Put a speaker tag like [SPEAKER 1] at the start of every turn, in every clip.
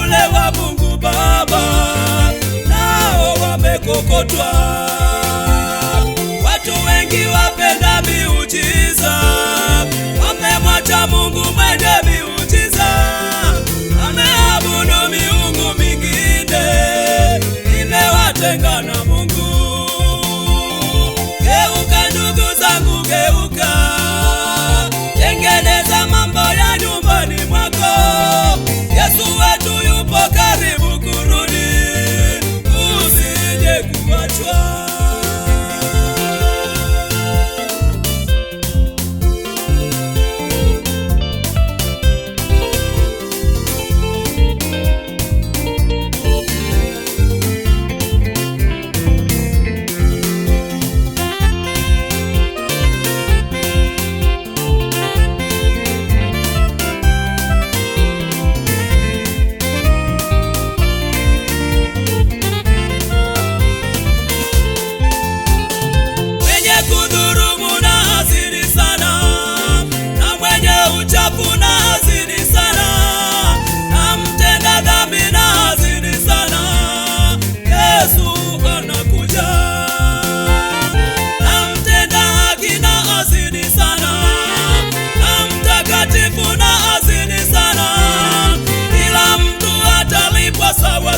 [SPEAKER 1] wateule wa Mungu Baba nao wamekokotwa. Watu wengi wapenda miujiza wamemwacha Mungu mwenye miujiza, wameabudu miungu mingine imewatenga na Mungu. Geuka ndugu zangu, geuka, tengeneza mambo ya nyumbani mwako. Yesu wetu yupo karibu kurudi, usije kuachwa.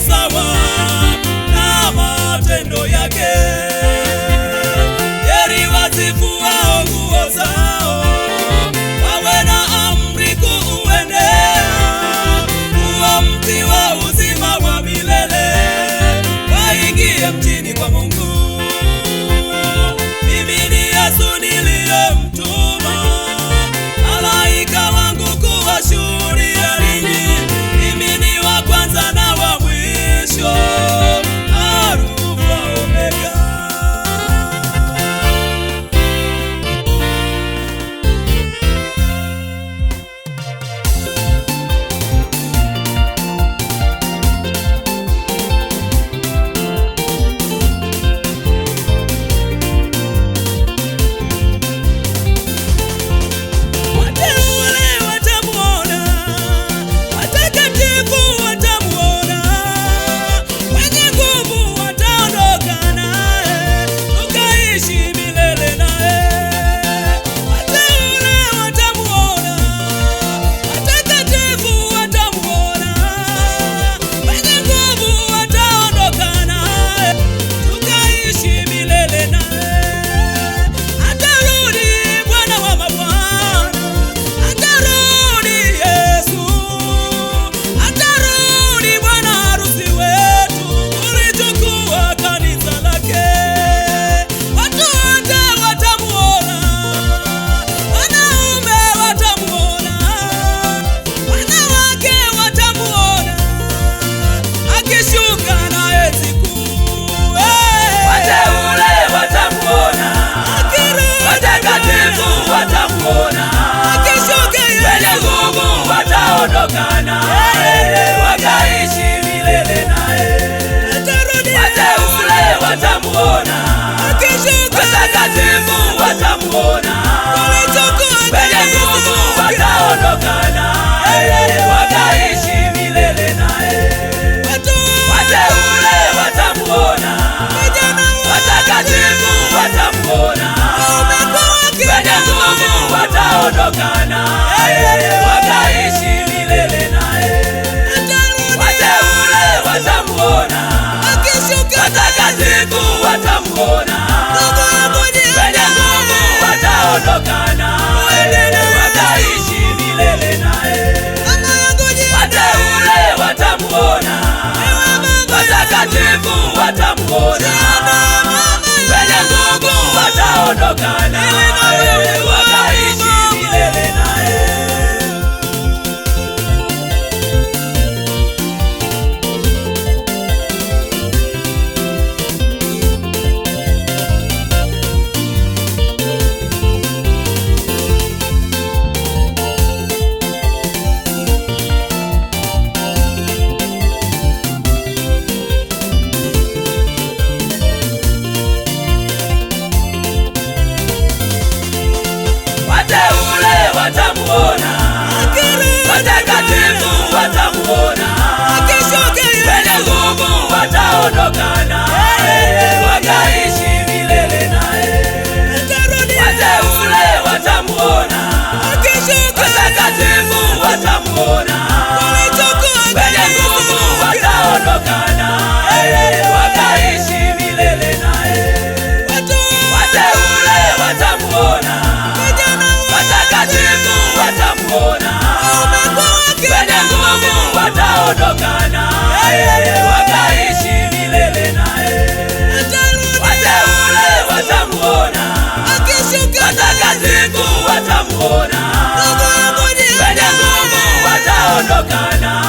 [SPEAKER 1] Sawa na matendo yake. Heri wasifuao nguo zao, wawe na amri kuuendea. Huo mti wa uzima wa milele, waingie mjini kwa Mungu. Mimi ni Yesu niliyemtuma malaika wangu kuwashuhudia ninyi. Mimi ni wa kwanza na wa mwisho, Alfa Omega. Wakaishi milele naye. Wateule watamuona, watakatifu watamuona, wenye nguvu wataondoka naye. Wakaishi milele naye. Wateule watamuona, watakatifu watamuona, wenye nguvu wataondoka naye. Wakaishi milele naye. Wateule watamuona, watakatifu watamuona, wenye nguvu wataondoka naye. Wakaishi milele naye. Wateule watamuona, watakatifu watamuona, wenye nguvu wataondoka naye. Wakaishi milele naye. watamuona, watakatifu watamuona. wakaishi milele naye. Wateule watamuona, watakatifu watamuona, wenye nguvu wataondoka naye, wakaishi milele naye. Wateule watamuona, watakatifu watamuona, wenye nguvu wataondoka naye, wakaishi milele naye. Wateule watamuona, watakatifu watamuona, wenye nguvu wataondoka naye.